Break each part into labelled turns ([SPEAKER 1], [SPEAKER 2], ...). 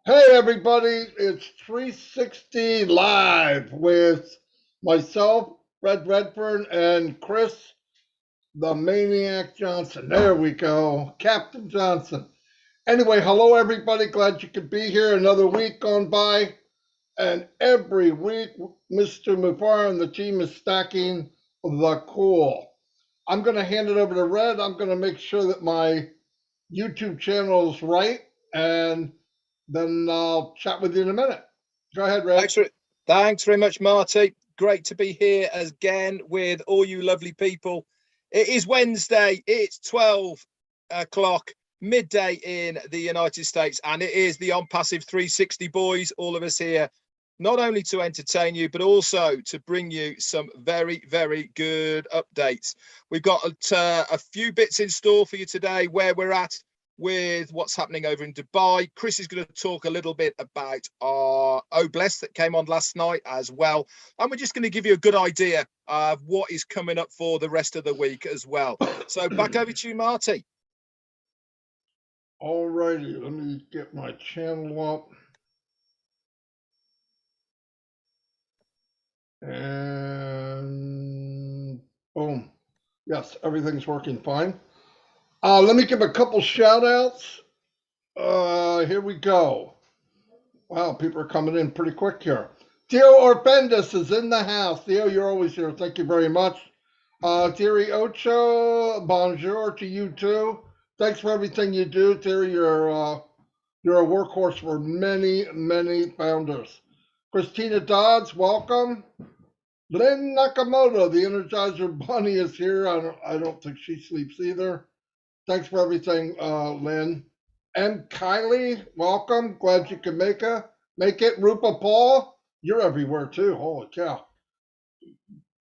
[SPEAKER 1] Hey everybody, it's 360 live with myself, Fred Redfern, and Chris, the Maniac Johnson. There we go, Captain Johnson. Anyway, hello everybody, glad you could be here. Another week gone by, and every week Mr. Mufar and the team is stacking the cool. I'm going to hand it over to Red. I'm going to make sure that my YouTube channel is right, and then I'll chat with you in a minute. Go ahead, Red.
[SPEAKER 2] Thanks very much, Marty. Great to be here again with all you lovely people. It is Wednesday. It's 12 o'clock, midday in the United States, and it is the ONPASSIVE 360 boys, all of us here, not only to entertain you, but also to bring you some very, very good updates. We've got a few bits in store for you today, where we're at with what's happening over in Dubai. Chris is going to talk a little bit about our Obless that came on last night as well. And we're just going to give you a good idea of what is coming up for the rest of the week as well. So back over to you, Marty.
[SPEAKER 1] All righty, let me get my channel up. And boom. Yes, everything's working fine. Let me give a couple shout outs. Here we go. Wow, people are coming in pretty quick here. Theo Orpendis is in the house. Theo, you're always here. Thank you very much. Thierry Ocho, bonjour to you too. Thanks for everything you do, Thierry. You're a workhorse for many, many founders. Christina Dodds, welcome. Lynn Nakamoto, the Energizer Bunny, is here. I don't think she sleeps either. Thanks for everything, Lynn. And Kylie, welcome. Glad you could make it. Rupa Paul, you're everywhere too. Holy cow.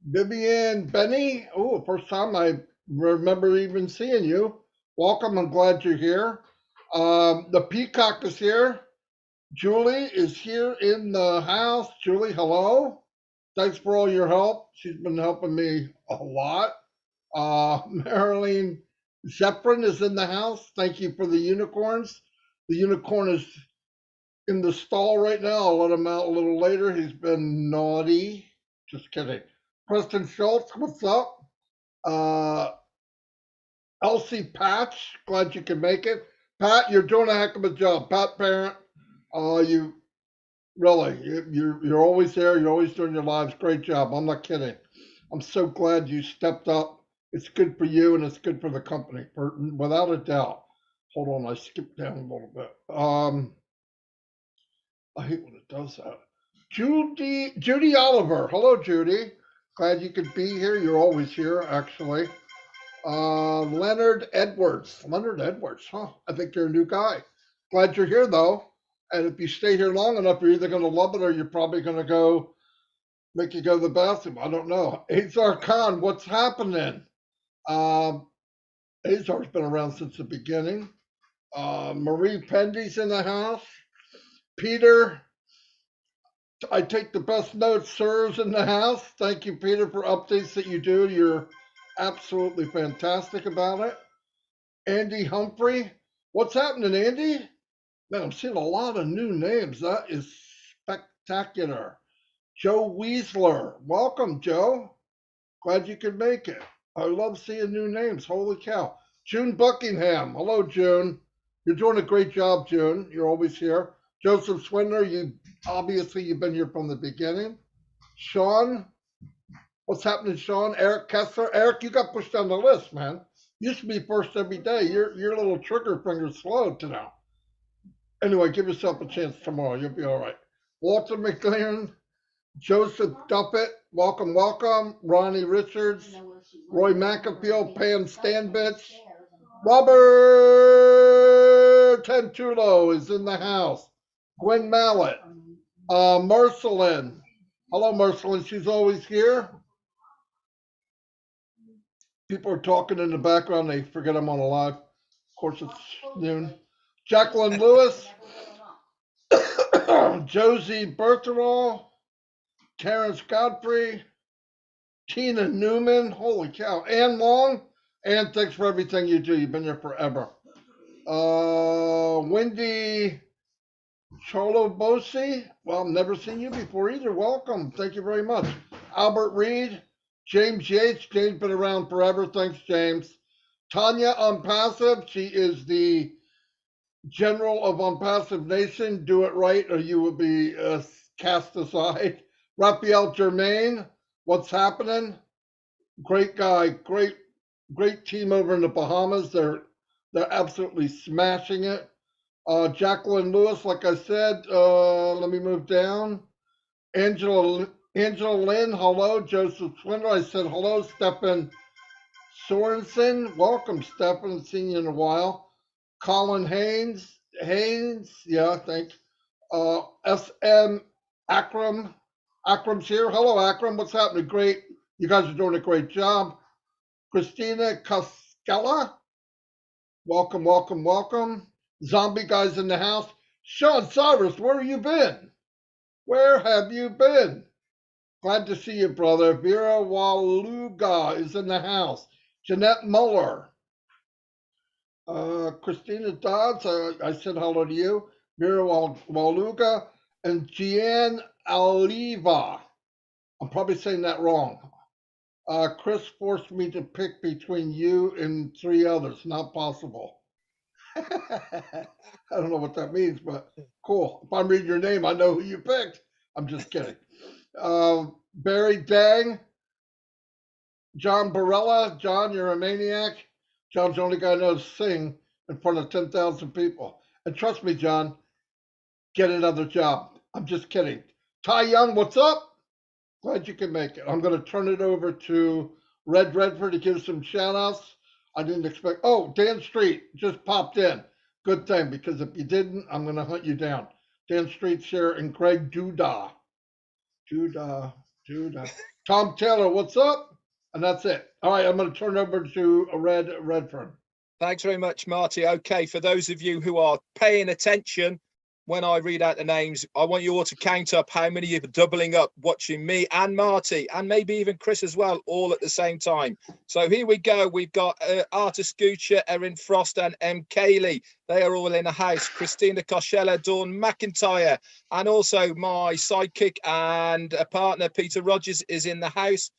[SPEAKER 1] Vivian Benny, oh, first time I remember even seeing you. Welcome. I'm glad you're here. The Peacock is here. Julie is here in the house. Julie, hello. Thanks for all your help. She's been helping me a lot. Marilyn Zephyrin is in the house. Thank you for the unicorns. The unicorn is in the stall right now. I'll let him out a little later. He's been naughty. Just kidding. Preston Schultz, what's up? Elsie Patch, glad you can make it. Pat, you're doing a heck of a job. Pat Parent, you really, you're always there. You're always doing your lives. Great job. I'm not kidding. I'm so glad you stepped up. It's good for you and it's good for the company, without a doubt. Hold on, I skipped down a little bit. I hate when it does that. Judy Oliver. Hello, Judy. Glad you could be here. You're always here, actually. Leonard Edwards. Leonard Edwards, huh? I think you're a new guy. Glad you're here, though. And if you stay here long enough, you're either going to love it or you're probably going to make you go to the bathroom. I don't know. Azar Khan, what's happening? Azar's been around since the beginning. Marie Pendy's in the house. Peter, I take the best notes, sir's in the house. Thank you, Peter, for updates that you do. You're absolutely fantastic about it. Andy Humphrey, what's happening, Andy? Man, I'm seeing a lot of new names. That is spectacular. Joe Weasler, welcome, Joe. Glad you could make it. I love seeing new names. Holy cow. June Buckingham. Hello, June. You're doing a great job, June. You're always here. Joseph Swindler, you've been here from the beginning. Sean, what's happening, Sean? Eric Kessler. Eric, you got pushed down the list, man. Used to be first every day. Your little trigger finger's slow to now. Anyway, give yourself a chance tomorrow. You'll be all right. Walter McLaren, Joseph Duffett, welcome, welcome. Ronnie Richards, Roy McAfee, Pam Stanbitch, Robert Tantulo is in the house. Gwen Mallet, Marcelin. Hello, Marcelin. She's always here. People are talking in the background. They forget I'm on a live. Of course, it's noon. Jacqueline Lewis, Josie Bertherall, Terrence Godfrey, Tina Newman. Holy cow. Ann Long. Ann, thanks for everything you do. You've been here forever. Wendy Cholo Bosi, well, never seen you before either. Welcome. Thank you very much. Albert Reed, James Yates. James been around forever. Thanks, James. Tanya Unpassive, she is the general of Unpassive Nation. Do it right or you will be cast aside. Raphael Germain, what's happening? Great guy. Great team over in the Bahamas. They're absolutely smashing it. Jacqueline Lewis, like I said, let me move down. Angela Lynn, hello. Joseph Swindler, I said hello. Stefan Sorensen, welcome, Stefan. Seen you in a while. Colin Haynes, yeah, I think. SM Akram, Akram's here. Hello, Akram. What's happening? Great. You guys are doing a great job. Christina Cascella, welcome, welcome, welcome. Zombie guys in the house. Sean Cyrus, where have you been? Where have you been? Glad to see you, brother. Vera Waluga is in the house. Jeanette Muller. Christina Dodds, I said hello to you. Vera Waluga. And Gian Aliva. I'm probably saying that wrong. Chris forced me to pick between you and three others. Not possible. I don't know what that means, but cool. If I'm reading your name, I know who you picked. I'm just kidding. Barry Dang, John Barella. John, you're a maniac. John's the only guy who knows sing in front of 10,000 people. And trust me, John, get another job. I'm just kidding. Ty Young, what's up? Glad you can make it. I'm going to turn it over to Red Redford to give some shout outs. I didn't expect. Oh, Dan Street just popped in. Good thing, because if you didn't, I'm going to hunt you down. Dan Street's here and Greg Duda. Duda. Tom Taylor, what's up? And that's it. All right, I'm going to turn it over to Red Redford.
[SPEAKER 2] Thanks very much, Marty. Okay, for those of you who are paying attention when I read out the names, I want you all to count up how many of you are doubling up watching me and Marty, and maybe even Chris as well, all at the same time. So here we go. We've got Arta Scoocher, Erin Frost, and M. Cayley. They are all in the house. Christina Koshella, Dawn McIntyre, and also my sidekick and a partner, Peter Rogers, is in the house.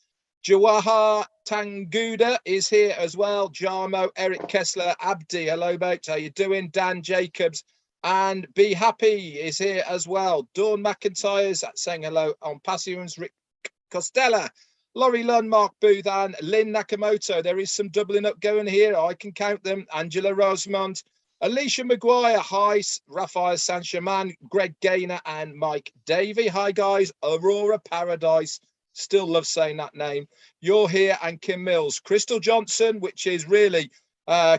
[SPEAKER 2] Jawahar Tanguda is here as well. Jarmo, Eric Kessler, Abdi, hello mate, how you doing? Dan Jacobs and Be Happy is here as well. Dawn McIntyre's saying hello on Passive. Rick Costello, Laurie Lunn, Mark Booth and Lynn Nakamoto. There is some doubling up going here. I can count them. Angela Rosemont, Alicia Maguire, hi, Raphael Sanchaman, Greg Gaynor and Mike Davey. Hi guys, Aurora Paradise. Still love saying that name. You're here, and Kim Mills. Crystal Johnson, which is really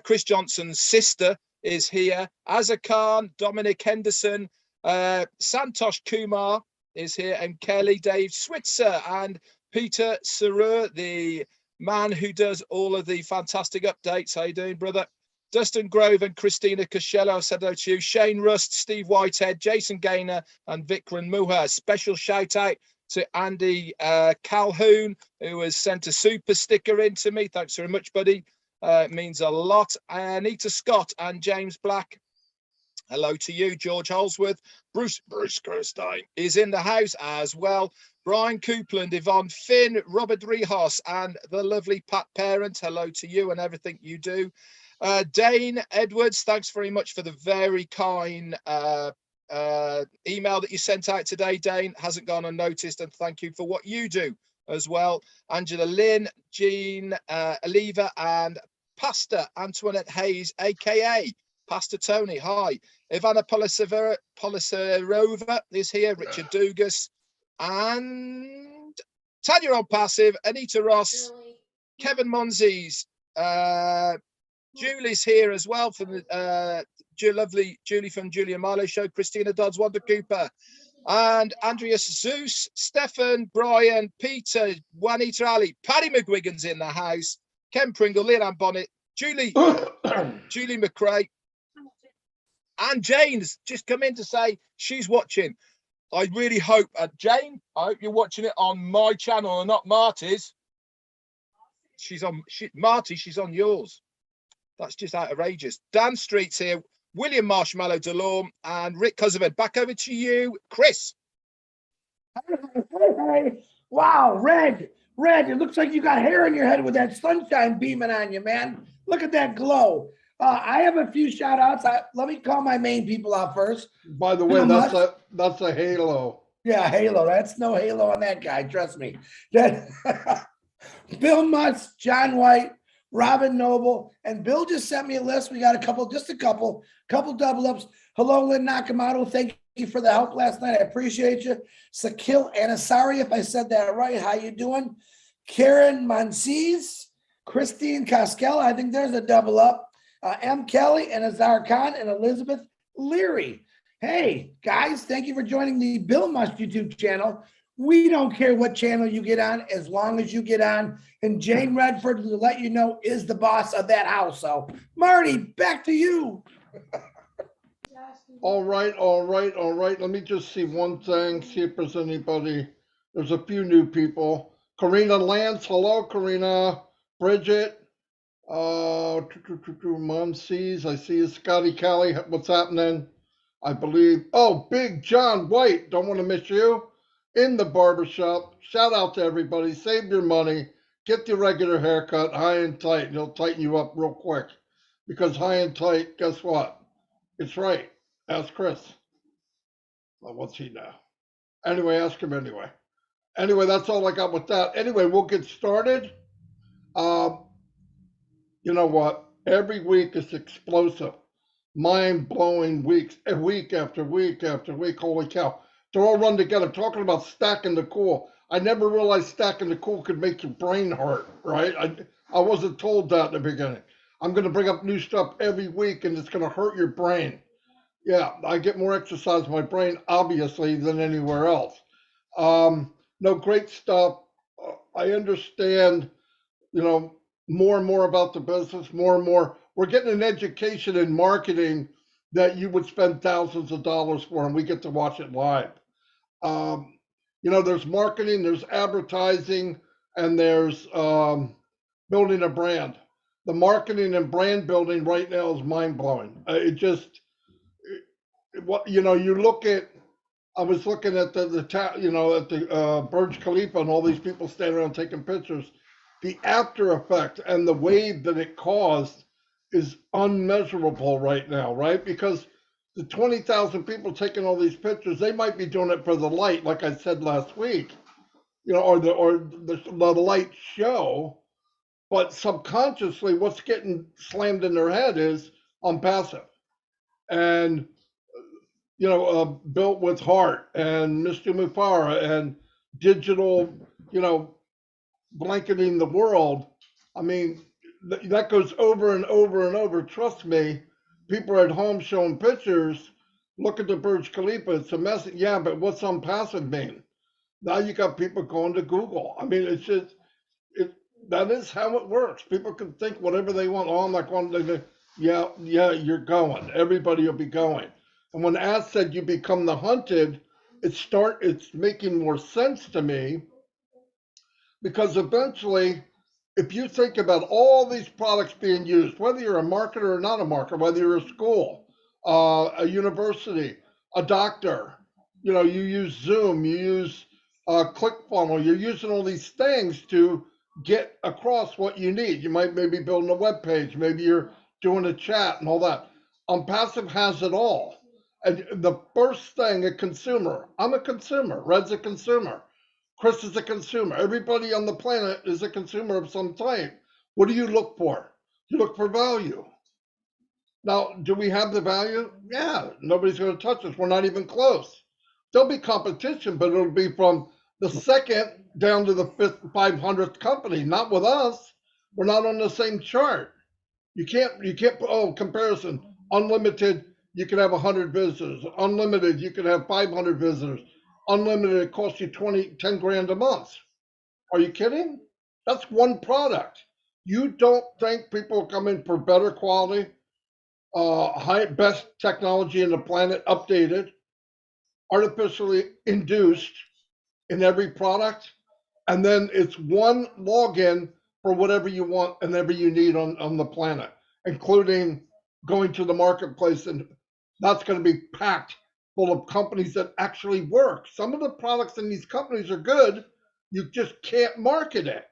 [SPEAKER 2] Chris Johnson's sister, is here. Azza Khan, Dominic Henderson, Santosh Kumar is here, and Kelly Dave Switzer and Peter Saru, the man who does all of the fantastic updates. How you doing, brother? Dustin Grove and Christina Costello said hello to you. Shane Rust, Steve Whitehead, Jason Gaynor, and Vikram Muha. Special shout out to Andy Calhoun, who has sent a super sticker in to me. Thanks very much, buddy. It means a lot. Anita Scott and James Black. Hello to you, George Holsworth. Bruce Kirstein is in the house as well. Brian Coupland, Yvonne Finn, Robert Rehas, and the lovely Pat Parent. Hello to you and everything you do. Dane Edwards, thanks very much for the very kind email that you sent out today, Dane. Hasn't gone unnoticed, and thank you for what you do as well. Angela Lynn, Jean Aliva, and Pastor Antoinette Hayes, aka Pastor Tony. Hi. Ivana Poliserova is here. Richard Dugas and Tanya on Passive, Anita Ross, Kevin Monzes, Julie's here as well from the lovely Julie from Julia Marlowe Show, Christina Dodds, Wanda Cooper, and Andreas Zeus, Stefan, Brian, Peter, Juanita Ali, Paddy McGuigan's in the house, Ken Pringle, Leanne Bonnet, Julie McRae, and Jane's just come in to say she's watching. I really hope, Jane, I hope you're watching it on my channel and not Marty's. She's on yours. That's just outrageous. Dan Street's here. William Marshmallow DeLorme, and Rick Cuzabed. Back over to you, Chris.
[SPEAKER 3] Hey. Wow, Red, it looks like you got hair in your head with that sunshine beaming on you, man. Look at that glow. I have a few shout outs. Let me call my main people out first.
[SPEAKER 1] By the way, that's a halo.
[SPEAKER 3] Yeah, halo. That's no halo on that guy. Trust me. That Bill Mutz, John White, Robin Noble, and Bill just sent me a list. We got a couple double ups. Hello, Lynn Nakamoto. Thank you for the help last night. I appreciate you. Sakil Anasari, if I said that right. How you doing? Karen Mansees, Christine Caskel. I think there's a double up. M. Kelly and Azar Khan and Elizabeth Leary. Hey, guys, thank you for joining the Bill Must YouTube channel. We don't care what channel you get on as long as you get on. And Jane Redford, to let you know, is the boss of that house. So, Marty, back to you.
[SPEAKER 1] All right. Let me just see one thing, see if there's anybody. There's a few new people. Karina Lance, hello, Karina. Bridget, Mom sees, I see you. Scotty Kelly, what's happening? I believe, Big John White, don't want to miss you. In the barbershop, shout out to everybody, save your money, get the regular haircut, high and tight, and it'll tighten you up real quick. Because high and tight, guess what? It's right. Ask Chris. Well, what's he now? Anyway, ask him anyway. Anyway, that's all I got with that. Anyway, we'll get started. You know what? Every week is explosive. Mind-blowing weeks, week after week after week. Holy cow. They're all run together. Talking about stacking the cool. I never realized stacking the cool could make your brain hurt, right? I wasn't told that in the beginning. I'm going to bring up new stuff every week, and it's going to hurt your brain. Yeah, I get more exercise in my brain, obviously, than anywhere else. No, great stuff. I understand, more and more about the business, more and more. We're getting an education in marketing that you would spend thousands of dollars for, and we get to watch it live. There's marketing, there's advertising, and there's building a brand. The marketing and brand building right now is mind blowing. You look at. I was looking at at the Burj Khalifa and all these people standing around taking pictures. The after effect and the wave that it caused is unmeasurable right now, right? Because the 20,000 people taking all these pictures, they might be doing it for the light, like I said last week, or the light show, but subconsciously what's getting slammed in their head is I'm passive. And built with heart and Mr. Mufara and digital, blanketing the world. I mean, that goes over and over and over. Trust me, people are at home showing pictures. Look at the Burj Khalifa. It's a mess. Yeah, but what's unpassive mean? Now you got people going to Google. I mean, it's just, that is how it works. People can think whatever they want. Oh, I'm not going to, yeah, you're going. Everybody will be going. And when Ash said you become the hunted, it's making more sense to me, because eventually, if you think about all these products being used, whether you're a marketer or not a marketer, whether you're a school, a university, a doctor, you use Zoom, you use ClickFunnels, you're using all these things to get across what you need. You might maybe building a web page, maybe you're doing a chat and all that. Passive has it all. And the first thing, a consumer. I'm a consumer. Red's a consumer. Chris is a consumer. Everybody on the planet is a consumer of some type. What do you look for? You look for value. Now, do we have the value? Yeah, nobody's going to touch us. We're not even close. There'll be competition, but it'll be from the second down to the 500th company. Not with us. We're not on the same chart. You can't, comparison, unlimited. You can have 100 visitors. Unlimited, you can have 500 visitors. Unlimited, it costs you 10 grand a month. Are you kidding? That's one product. You don't think people come in for better quality, best technology in the planet, updated, artificially induced in every product, and then it's one login for whatever you want and whatever you need on the planet, including going to the marketplace, and that's going to be packed full of companies that actually work. Some of the products in these companies are good. You just can't market it.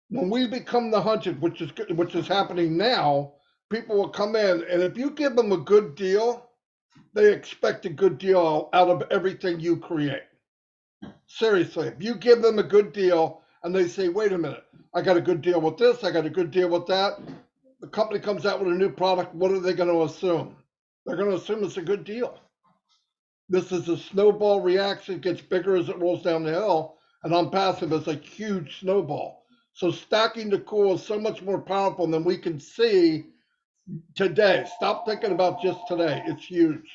[SPEAKER 1] When we become the hunted, which is happening now, people will come in, and if you give them a good deal, they expect a good deal out of everything you create. Seriously, if you give them a good deal and they say, wait a minute, I got a good deal with this, I got a good deal with that, the company comes out with a new product, what are they going to assume? They're going to assume it's a good deal. This is a snowball reaction, it gets bigger as it rolls down the hill, and ONPASSIVE is a huge snowball. So stacking the cool is so much more powerful than we can see today. Stop thinking about just today. It's huge.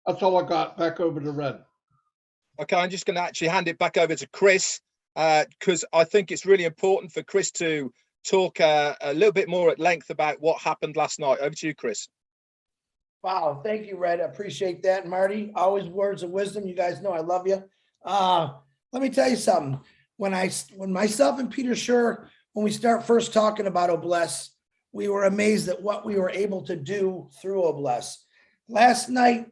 [SPEAKER 1] That's all I got. Back over to Red.
[SPEAKER 2] Okay, I'm just going to actually hand it back over to Chris, because I think it's really important for Chris to talk a little bit more at length about what happened last night. Over to you, Chris.
[SPEAKER 3] Wow, thank you, Red. I appreciate that. Marty, always words of wisdom. You guys know I love you. Let me tell you something. When myself and Peter Schur, when we start first talking about Obless, we were amazed at what we were able to do through Obless. Last night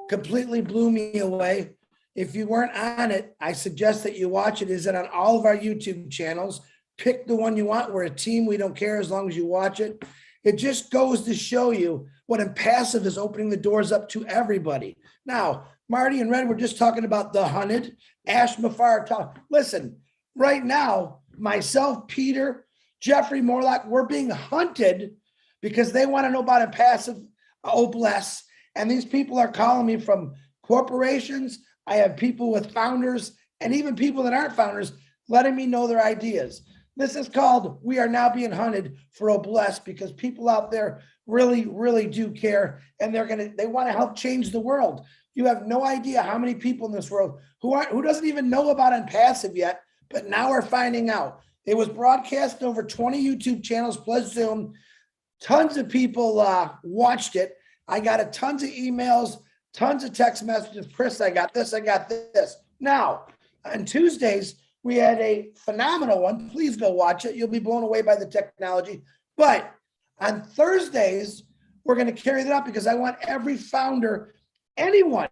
[SPEAKER 3] completely blew me away. If you weren't on it, I suggest that you watch it. Is it on all of our YouTube channels? Pick the one you want. We're a team. We don't care as long as you watch it. It just goes to show you what ONPASSIVE is opening the doors up to everybody. Now, Marty and Red were just talking about the hunted. Ash Mafar, listen, right now, myself, Peter, Jeffrey Morlock, we're being hunted because they want to know about ONPASSIVE, Obless. And these people are calling me from corporations. I have people with founders and even people that aren't founders letting me know their ideas. This is called We Are Now Being Hunted for Obless, because people out there really, really do care, and they want to help change the world. You have no idea how many people in this world who doesn't even know about ONPASSIVE yet, but now are finding out. It was broadcast over 20 YouTube channels plus Zoom. Tons of people watched it. I got tons of emails, tons of text messages. Chris, I got this, I got this. Now, on Tuesdays, we had a phenomenal one. Please go watch it. You'll be blown away by the technology. But on Thursdays, we're going to carry that up because I want every founder, anyone,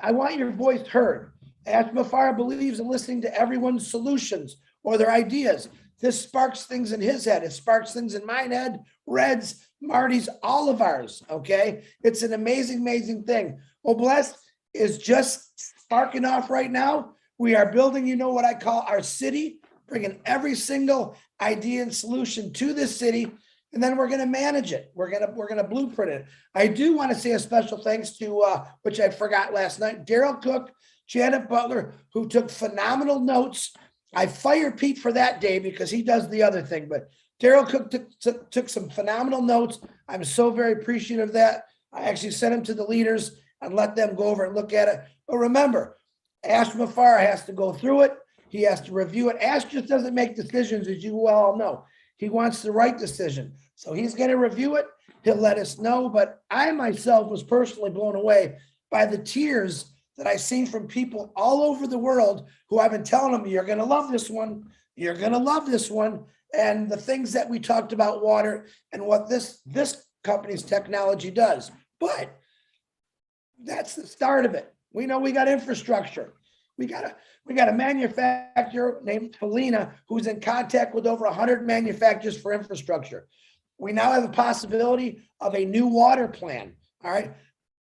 [SPEAKER 3] I want your voice heard. Ash Mafar believes in listening to everyone's solutions or their ideas. This sparks things in his head. It sparks things in my head, Red's, Marty's, all of ours, okay? It's an amazing, amazing thing. Obless is just sparking off right now. We are building, what I call our city, bringing every single idea and solution to this city, and then we're going to manage it. We're going to blueprint it. I do want to say a special thanks to, which I forgot last night, Daryl Cook, Janet Butler, who took phenomenal notes. I fired Pete for that day because he does the other thing, but Daryl Cook took some phenomenal notes. I'm so very appreciative of that. I actually sent him to the leaders and let them go over and look at it. But remember, Ash Mafar has to go through it. He has to review it. Ash just doesn't make decisions, as you well know. He wants the right decision. So he's going to review it. He'll let us know. But I myself was personally blown away by the tears that I've seen from people all over the world who I've been telling them, you're going to love this one. You're going to love this one. And the things that we talked about, water, and what this company's technology does. But that's the start of it. We know we got infrastructure. We got a manufacturer named Helena who's in contact with over 100 manufacturers for infrastructure. We now have a possibility of a new water plan. All right.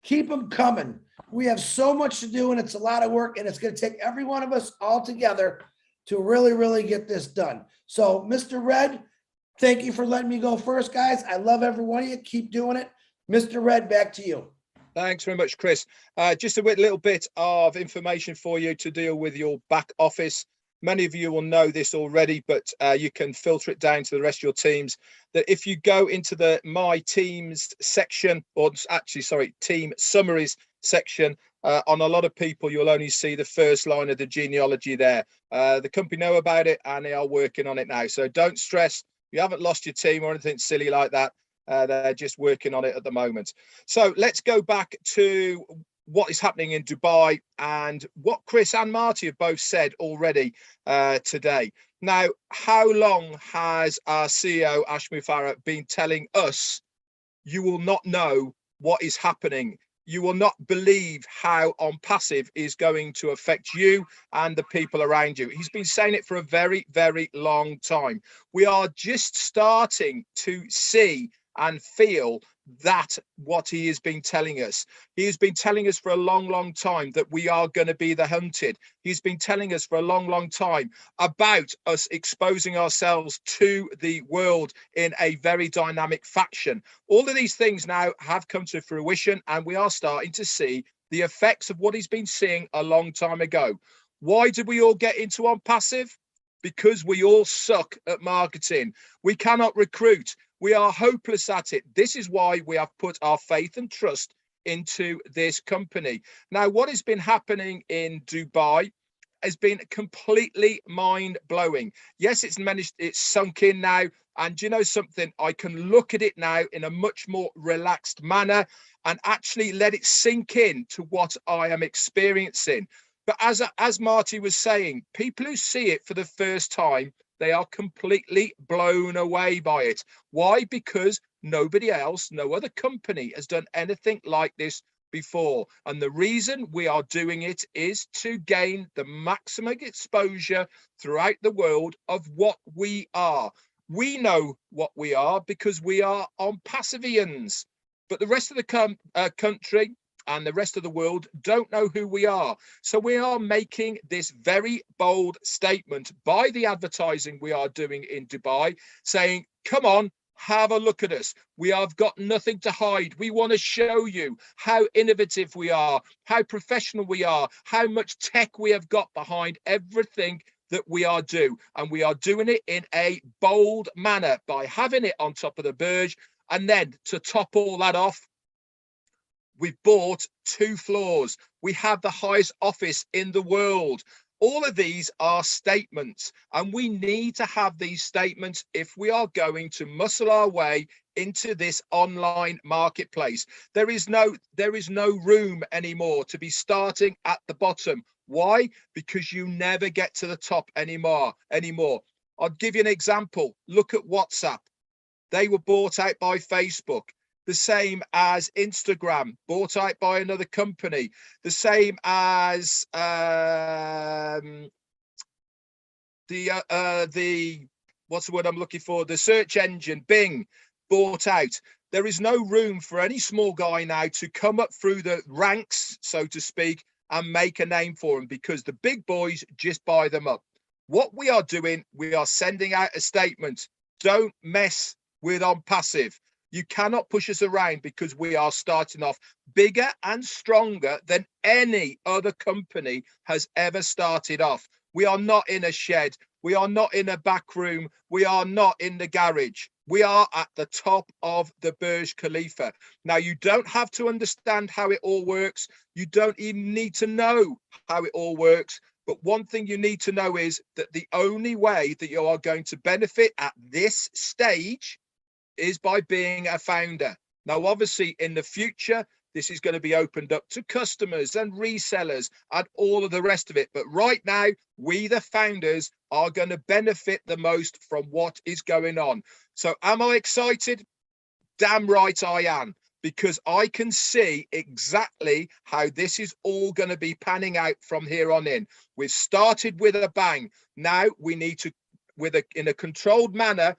[SPEAKER 3] Keep them coming. We have so much to do, and it's a lot of work, and it's going to take every one of us all together to really, really get this done. So, Mr. Red, thank you for letting me go first, guys. I love every one of you. Keep doing it. Mr. Red, back to you.
[SPEAKER 2] Thanks very much, Chris. Just a little bit of information for you to deal with your back office. Many of you will know this already, but you can filter it down to the rest of your teams. That if you go into the My Teams section, or actually, sorry, Team Summaries section, on a lot of people, you'll only see the first line of the genealogy there. The company know about it, and they are working on it now. So don't stress. You haven't lost your team or anything silly like that. They're just working on it at the moment. So let's go back to what is happening in Dubai and what Chris and Marty have both said already today. Now, how long has our CEO, Ash Mufareh, been telling us you will not know what is happening? You will not believe how ONPASSIVE is going to affect you and the people around you. He's been saying it for a very, very long time. We are just starting to see and feel that what he has been telling us. He has been telling us for a long, long time that we are going to be the hunted. He's been telling us for a long, long time about us exposing ourselves to the world in a very dynamic fashion. All of these things now have come to fruition, and we are starting to see the effects of what he's been seeing a long time ago. Why did we all get into ONPASSIVE? Because we all suck at marketing. We cannot recruit. We are hopeless at it. This is why we have put our faith and trust into this company. Now, what has been happening in Dubai has been completely mind-blowing. Yes, it's sunk in now. And do you know something? I can look at it now in a much more relaxed manner and actually let it sink in to what I am experiencing. But as Marty was saying, people who see it for the first time, they are completely blown away by it. Why? Because nobody else, no other company has done anything like this before. And the reason we are doing it is to gain the maximum exposure throughout the world of what we are. We know what we are because we are ONPASSIVians, but the rest of the country and the rest of the world don't know who we are. So we are making this very bold statement by the advertising we are doing in Dubai, saying, come on, have a look at us. We have got nothing to hide. We want to show you how innovative we are, how professional we are, how much tech we have got behind everything that we are doing. And we are doing it in a bold manner by having it on top of the Burj. And then to top all that off, we've bought 2 floors. We have the highest office in the world. All of these are statements, and we need to have these statements if we are going to muscle our way into this online marketplace. There is no room anymore to be starting at the bottom. Why? Because you never get to the top anymore. I'll give you an example. Look at WhatsApp. They were bought out by Facebook. The same as Instagram, bought out by another company. The same as what's the word I'm looking for? The search engine, Bing, bought out. There is no room for any small guy now to come up through the ranks, so to speak, and make a name for them, because the big boys just buy them up. What we are doing, we are sending out a statement. Don't mess with ONPASSIVE. You cannot push us around, because we are starting off bigger and stronger than any other company has ever started off. We are not in a shed. We are not in a back room. We are not in the garage. We are at the top of the Burj Khalifa. Now, you don't have to understand how it all works. You don't even need to know how it all works. But one thing you need to know is that the only way that you are going to benefit at this stage is by being a founder. Now, obviously, in the future, this is going to be opened up to customers and resellers and all of the rest of it. But right now, we, the founders, are going to benefit the most from what is going on. So am I excited? Damn right I am, because I can see exactly how this is all going to be panning out from here on in. We've started with a bang. Now we need to, in a controlled manner,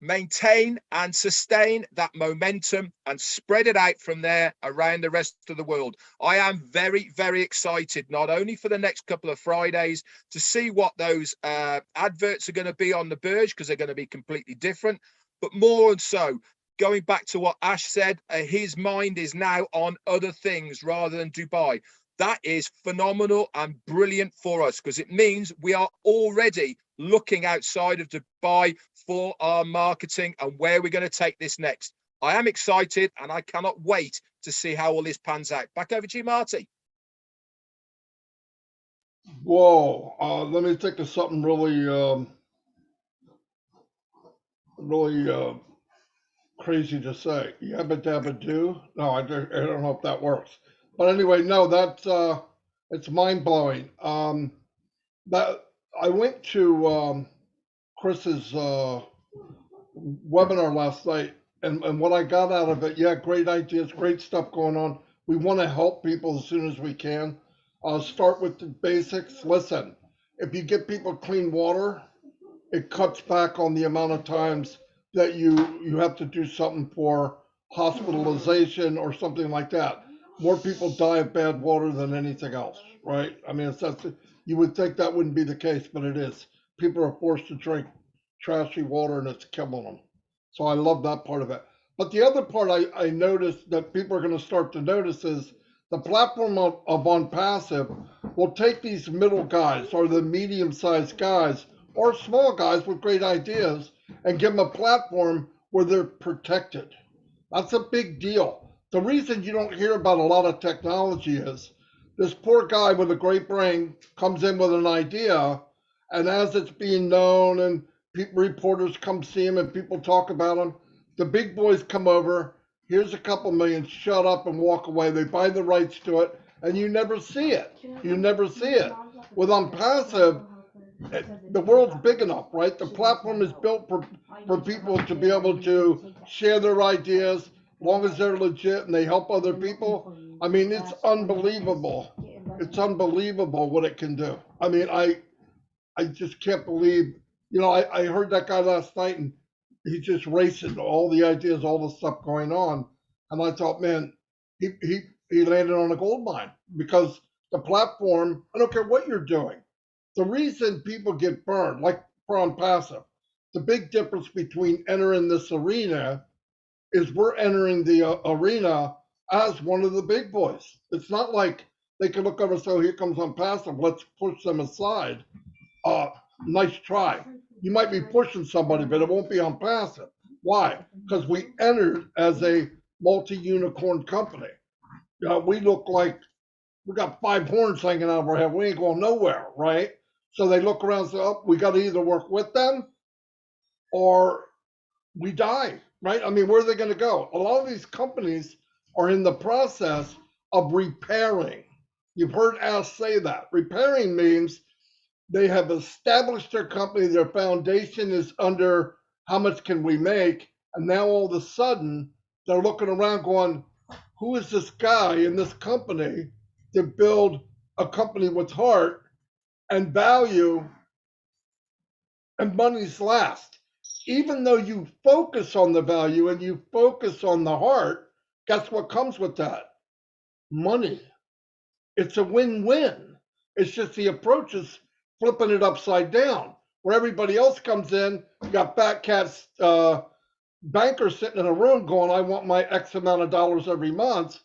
[SPEAKER 2] maintain and sustain that momentum and spread it out from there around the rest of the world. I am very, very excited, not only for the next couple of Fridays to see what those adverts are going to be on the Burj, because they're going to be completely different, but more and so, going back to what Ash said, his mind is now on other things rather than Dubai. That is phenomenal and brilliant for us, because it means we are already looking outside of Dubai for our marketing and where we're going to take this next. I am excited, and I cannot wait to see how all this pans out. Back over to you, Marty.
[SPEAKER 1] Whoa, let me think of something really crazy to say. Yabba dabba do? No, I don't know if that works. But anyway, no, that's it's mind blowing. That I went to Chris's webinar last night, and what I got out of it, yeah, great ideas, great stuff going on. We want to help people as soon as we can. Start with the basics. Listen, if you get people clean water, it cuts back on the amount of times that you have to do something for hospitalization or something like that. More people die of bad water than anything else, right? I mean, you would think that wouldn't be the case, but it is. People are forced to drink trashy water and it's killing them. So I love that part of it. But the other part I noticed that people are going to start to notice is the platform of OnPassive will take these middle guys or the medium-sized guys or small guys with great ideas and give them a platform where they're protected. That's a big deal. The reason you don't hear about a lot of technology is this poor guy with a great brain comes in with an idea, and as it's being known and reporters come see him and people talk about him, the big boys come over, here's a couple million, shut up and walk away. They buy the rights to it, and you never see it. You never see it. With OnPassive, the world's big enough, right? The platform is built for people to be able to share their ideas, as long as they're legit and they help other people. I mean, it's unbelievable. It's unbelievable what it can do. I mean, I just can't believe, I heard that guy last night and he's just racing all the ideas, all the stuff going on. And I thought, man, he landed on a gold mine because the platform, I don't care what you're doing. The reason people get burned, like for OnPassive, the big difference between entering this arena is we're entering the arena as one of the big boys. It's not like they can look over and say, oh, here comes OnPassive, let's push them aside. Nice try. You might be pushing somebody, but it won't be OnPassive. Why? Because we entered as a multi-unicorn company. We look like we got 5 horns hanging out of our head. We ain't going nowhere, right? So they look around and say, oh, we got to either work with them or we die, right? I mean, where are they going to go? A lot of these companies are in the process of repairing. You've heard Ash say that. Repairing means they have established their company, their foundation is under how much can we make, and now all of a sudden they're looking around going, who is this guy in this company to build a company with heart and value and money's last? Even though you focus on the value and you focus on the heart, guess what comes with that? Money. It's a win-win. It's just the approach is flipping it upside down. Where everybody else comes in, you got fat cats, bankers sitting in a room going, I want my X amount of dollars every month.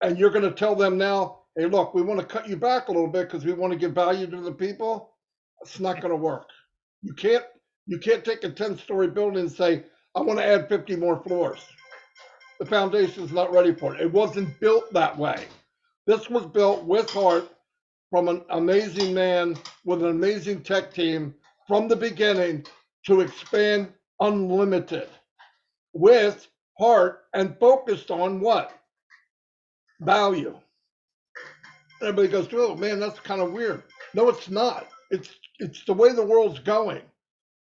[SPEAKER 1] And you're going to tell them now, hey, look, we want to cut you back a little bit because we want to give value to the people. It's not going to work. You can't take a 10-story building and say, I want to add 50 more floors. The foundation's not ready for it. It wasn't built that way. This was built with heart from an amazing man with an amazing tech team from the beginning to expand unlimited with heart and focused on what? Value. Everybody goes, oh man, that's kind of weird. No, it's not. It's the way the world's going,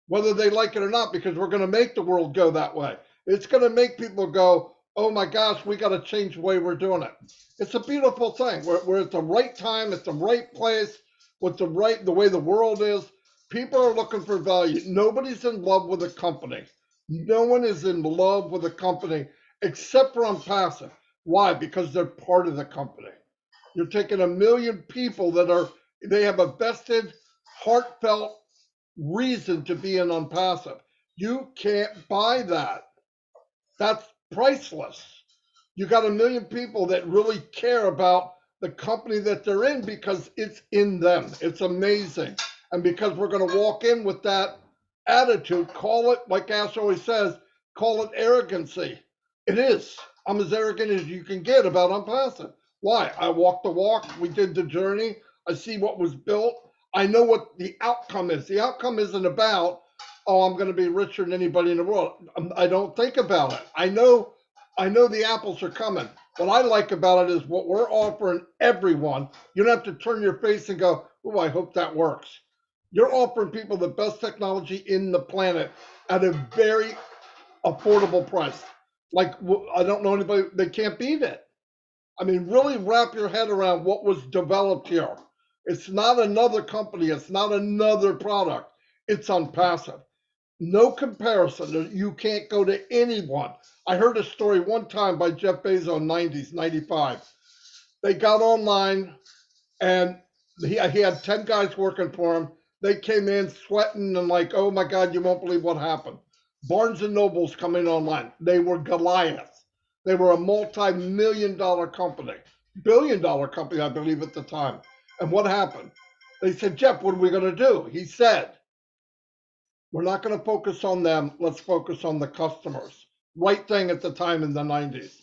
[SPEAKER 1] whether they like it or not, because we're going to make the world go that way. It's going to make people go, oh my gosh, we got to change the way we're doing it. It's a beautiful thing. We're at the right time, at the right place, with the way the world is. People are looking for value. Nobody's in love with a company. No one is in love with a company except for OnPassive. Why? Because they're part of the company. You're taking 1 million people they have a vested, heartfelt reason to be in OnPassive. You can't buy that. That's priceless. You got 1 million people that really care about the company that they're in because it's in them. It's amazing. And because we're going to walk in with that attitude, call it, like Ash always says, call it arrogancy. It is. I'm as arrogant as you can get about OnPassive. Why? I walked the walk. We did the journey. I see what was built. I know what the outcome is. The outcome isn't about, oh, I'm going to be richer than anybody in the world. I don't think about it. I know the apples are coming. What I like about it is what we're offering everyone. You don't have to turn your face and go, oh, I hope that works. You're offering people the best technology in the planet at a very affordable price. Like, I don't know anybody, they can't beat it. I mean, really wrap your head around what was developed here. It's not another company, it's not another product, it's ONPASSIVE. No comparison. You can't go to anyone. I heard a story one time by Jeff Bezos in 90s, 95. They got online and he had 10 guys working for him. They came in sweating and like, oh my God, you won't believe what happened. Barnes and Noble's coming online. They were Goliath. They were a multi-million-dollar company, billion-dollar company, I believe, at the time. And what happened? They said, Jeff, what are we going to do? He said, we're not going to focus on them. Let's focus on the customers. Right thing at the time in the 90s.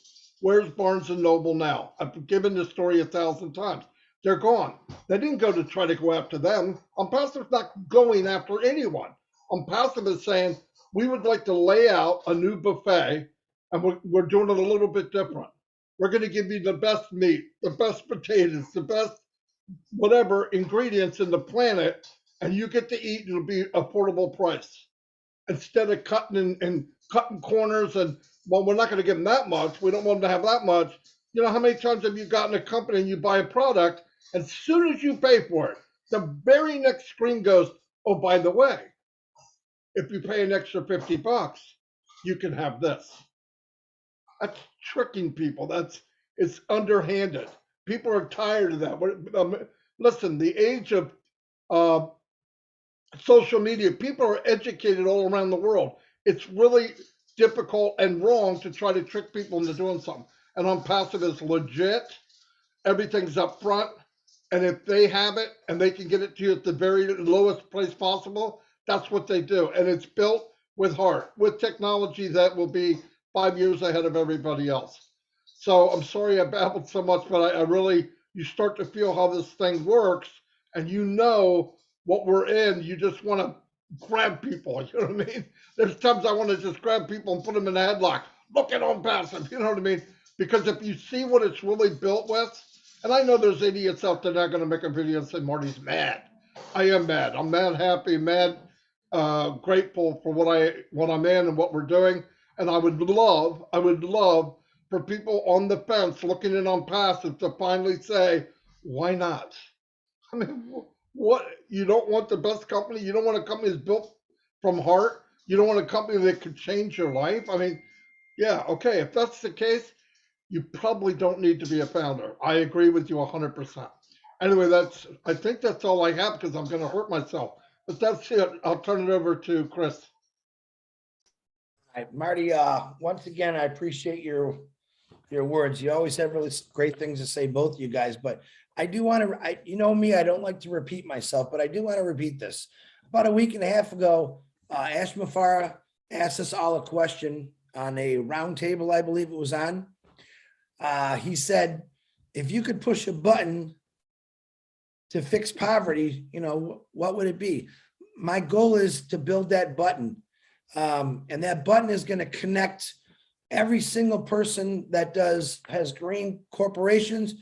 [SPEAKER 1] Where's Barnes and Noble now? I've given this story 1,000 times. They're gone. They didn't go to try to go after them. ONPASSIVE's not going after anyone. ONPASSIVE is saying, we would like to lay out a new buffet, and we're doing it a little bit different. We're going to give you the best meat, the best potatoes, the best whatever ingredients in the planet, and you get to eat. It'll be affordable price instead of cutting and cutting corners. And well, we're not going to give them that much. We don't want them to have that much. You know, how many times have you gotten a company and you buy a product, and as soon as you pay for it, the very next screen goes, oh, by the way, if you pay an extra $50, you can have this. That's tricking people. It's underhanded. People are tired of that. Listen, the age of uh, social media, people are educated all around the world. It's really difficult and wrong to try to trick people into doing something. And ONPASSIVE is legit. Everything's up front. And if they have it and they can get it to you at the very lowest price possible, that's what they do. And it's built with heart, with technology that will be 5 years ahead of everybody else. So I'm sorry I babbled so much, but I really, you start to feel how this thing works, and you know what we're in. You just want to grab people. You know what I mean? There's times I want to just grab people and put them in a headlock. Look at ONPASSIVE. You know what I mean? Because if you see what it's really built with, and I know there's idiots out there that are going to make a video and say Marty's mad. I am mad. I'm mad, happy, mad, grateful for what I'm in and what we're doing. And I would love for people on the fence looking in ONPASSIVE to finally say, why not? I mean, what? You don't want the best company? You don't want a company that's built from heart? You don't want a company that could change your life? I mean, yeah, okay, if that's the case, you probably don't need to be a founder. I agree with you 100%. Anyway, I think that's all I have because I'm going to hurt myself. But that's it. I'll turn it over to Chris.
[SPEAKER 3] All right, Marty, once again, I appreciate your words. You always have really great things to say, both of you guys, but I do want to, you know me, I don't like to repeat myself, but I do want to repeat this. About a week and a half ago, Ash Mafara asked us all a question on a roundtable, I believe it was on. He said, if you could push a button to fix poverty, you know, what would it be? My goal is to build that button. And that button is going to connect every single person that has green corporations,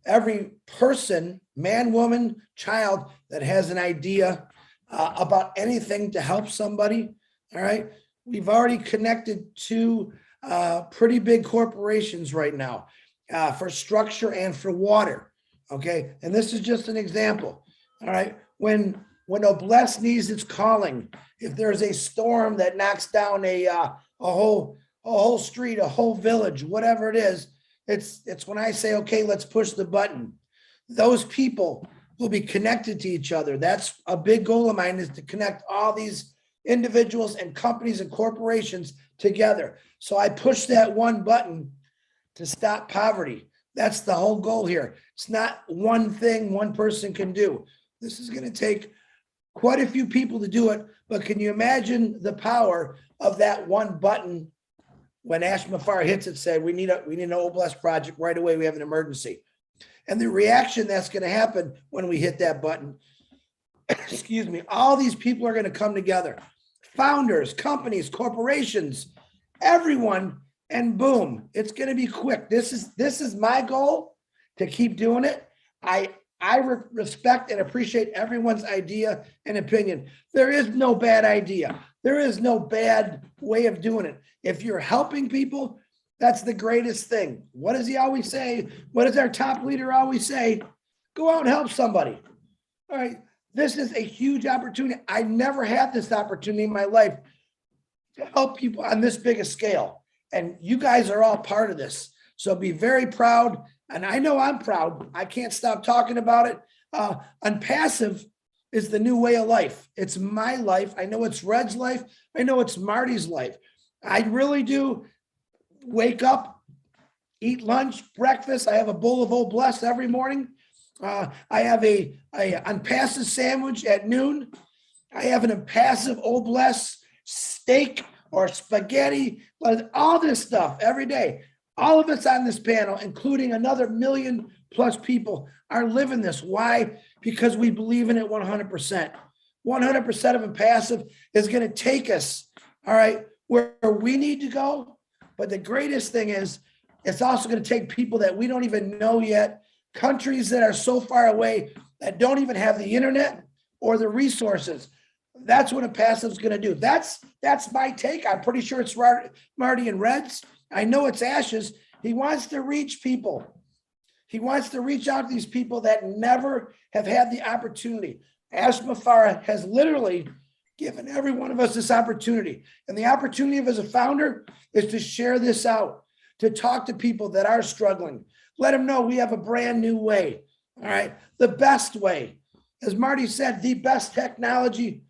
[SPEAKER 3] every person, man, woman, child that has an idea about anything to help somebody. All right. We've already connected to pretty big corporations right now for structure and for water. Okay. And this is just an example. All right. When Noblesse needs its calling, if there's a storm that knocks down a whole street, a whole village, whatever it is, it's when I say, okay, let's push the button. Those people will be connected to each other. That's a big goal of mine, is to connect all these individuals and companies and corporations together. So I push that one button to stop poverty. That's the whole goal here. It's not one thing one person can do. This is going to take quite a few people to do it, but can you imagine the power of that one button? When Ash Mafara hits it, said, we need an Noblesse project right away. We have an emergency. And the reaction that's going to happen when we hit that button, excuse me, all these people are going to come together. Founders, companies, corporations, everyone, and boom, it's going to be quick. This is my goal, to keep doing it. I respect and appreciate everyone's idea and opinion. There is no bad idea. There is no bad way of doing it. If you're helping people, that's the greatest thing. What does he always say? What does our top leader always say? Go out and help somebody. All right. This is a huge opportunity. I never had this opportunity in my life to help people on this big a scale. And you guys are all part of this. So be very proud. And I know I'm proud. I can't stop talking about it. ONPASSIVE is the new way of life. It's my life. I know it's Red's life. I know it's Marty's life. I really do wake up, eat lunch, breakfast. I have a bowl of Old Bless every morning. I have a ONPASSIVE sandwich at noon. I have an ONPASSIVE Old Bless steak or spaghetti, all this stuff every day. All of us on this panel, including another 1 million+ people, are living this. Why? Because we believe in it 100%. 100% of ONPASSIVE is going to take us, all right, where we need to go. But the greatest thing is, it's also going to take people that we don't even know yet, countries that are so far away that don't even have the internet or the resources. That's what ONPASSIVE is going to do. That's my take. I'm pretty sure it's Marty and Red's. I know it's Ash's. He wants to reach people. He wants to reach out to these people that never have had the opportunity. Ash Mafara has literally given every one of us this opportunity. And the opportunity of as a founder is to share this out, to talk to people that are struggling. Let them know we have a brand new way. All right. The best way. As Marty said, the best technology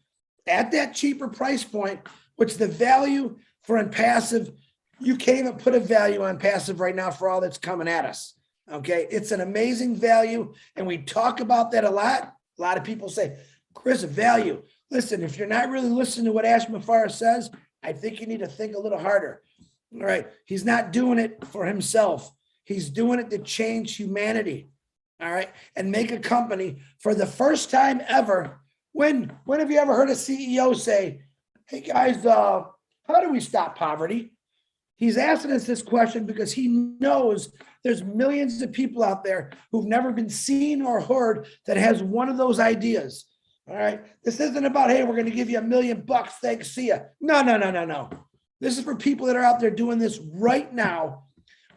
[SPEAKER 3] at that cheaper price point, which the value for ONPASSIVE, you can't even put a value on passive right now for all that's coming at us. Okay. It's an amazing value. And we talk about that a lot. A lot of people say, Chris, value. Listen, if you're not really listening to what Ash Mafara says, I think you need to think a little harder. All right. He's not doing it for himself. He's doing it to change humanity. All right. And make a company for the first time ever. When have you ever heard a CEO say, hey guys, how do we stop poverty? He's asking us this question because he knows there's millions of people out there who've never been seen or heard that has one of those ideas. All right. This isn't about, hey, we're going to give you $1 million. Thanks. See ya. No. This is for people that are out there doing this right now.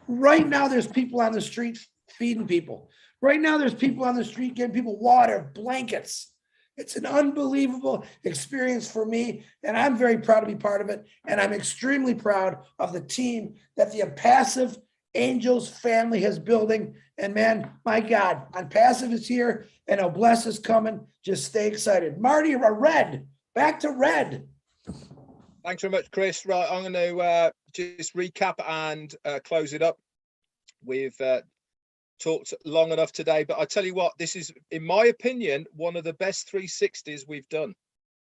[SPEAKER 3] Right now, there's people on the street feeding people. Right now, there's people on the street giving people water, blankets. It's an unbelievable experience for me, and I'm very proud to be part of it. And I'm extremely proud of the team that the ONPASSIVE Angels family is building. And man, my God, ONPASSIVE is here and Old Bless is coming. Just stay excited. Marty, Red, back to Red.
[SPEAKER 2] Thanks very much, Chris. Right, I'm going to just recap and close it up. We've talked long enough today, but I tell you what, this is, in my opinion, one of the best 360s we've done.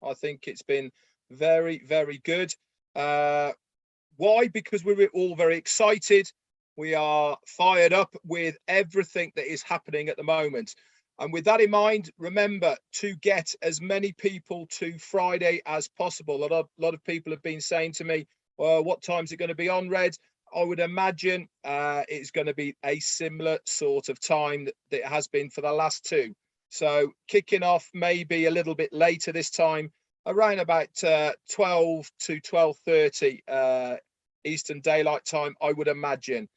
[SPEAKER 2] I think it's been very, very good. Why? Because we're all very excited. We are fired up with everything that is happening at the moment. And with that in mind, remember to get as many people to Friday as possible. A lot of people have been saying to me, well, what time is it going to be on, Red? I would imagine it's going to be a similar sort of time that it has been for the last two. So kicking off maybe a little bit later this time, around about 12 to 12:30 Eastern Daylight Time, I would imagine,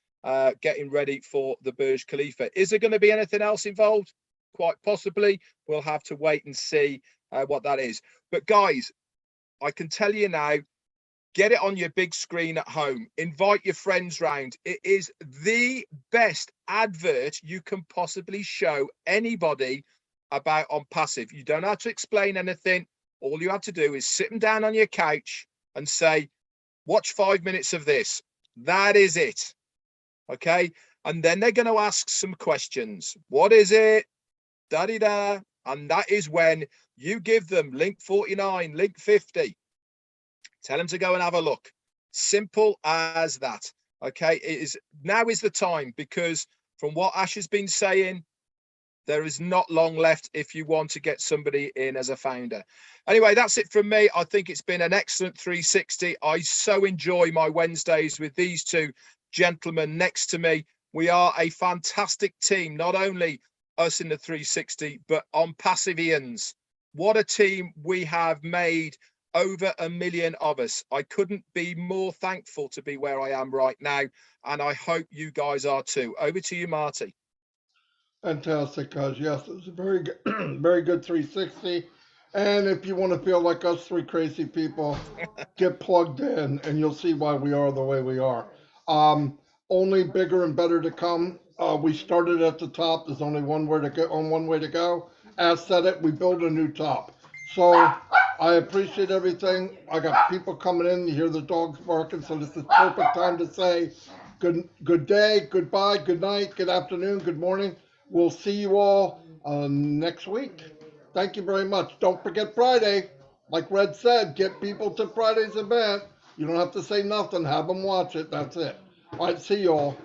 [SPEAKER 2] getting ready for the Burj Khalifa. Is there going to be anything else involved? Quite possibly. We'll have to wait and see what that is. But guys, I can tell you now, get it on your big screen at home. Invite your friends round. It is the best advert you can possibly show anybody about ONPASSIVE. You don't have to explain anything. All you have to do is sit them down on your couch and say, watch 5 minutes of this. That is it. Okay. And then they're going to ask some questions. What is it? Da-di-da. And that is when you give them link 49, link 50. Tell them to go and have a look. Simple as that. Okay. Now is the time, because from what Ash has been saying, there is not long left if you want to get somebody in as a founder. Anyway, that's it from me. I think it's been an excellent 360. I so enjoy my Wednesdays with these two gentlemen next to me. We are a fantastic team. Not only us in the 360, but on Passive Ians. What a team we have made, over 1 million of us. I couldn't be more thankful to be where I am right now, and I hope you guys are too. Over to you, Marty.
[SPEAKER 1] Fantastic, cuz yes, it was a very good, very good 360. And if you want to feel like us three crazy people, get plugged in, and you'll see why we are the way we are. Only bigger and better to come. We started at the top. There's only one way to go. One way to go. As said it, we build a new top. So I appreciate everything. I got people coming in. You hear the dogs barking, so this is perfect time to say good day, goodbye, good night, good afternoon, good morning. We'll see you all next week. Thank you very much. Don't forget Friday. Like Red said, get people to Friday's event. You don't have to say nothing. Have them watch it. That's it. All right, see you all.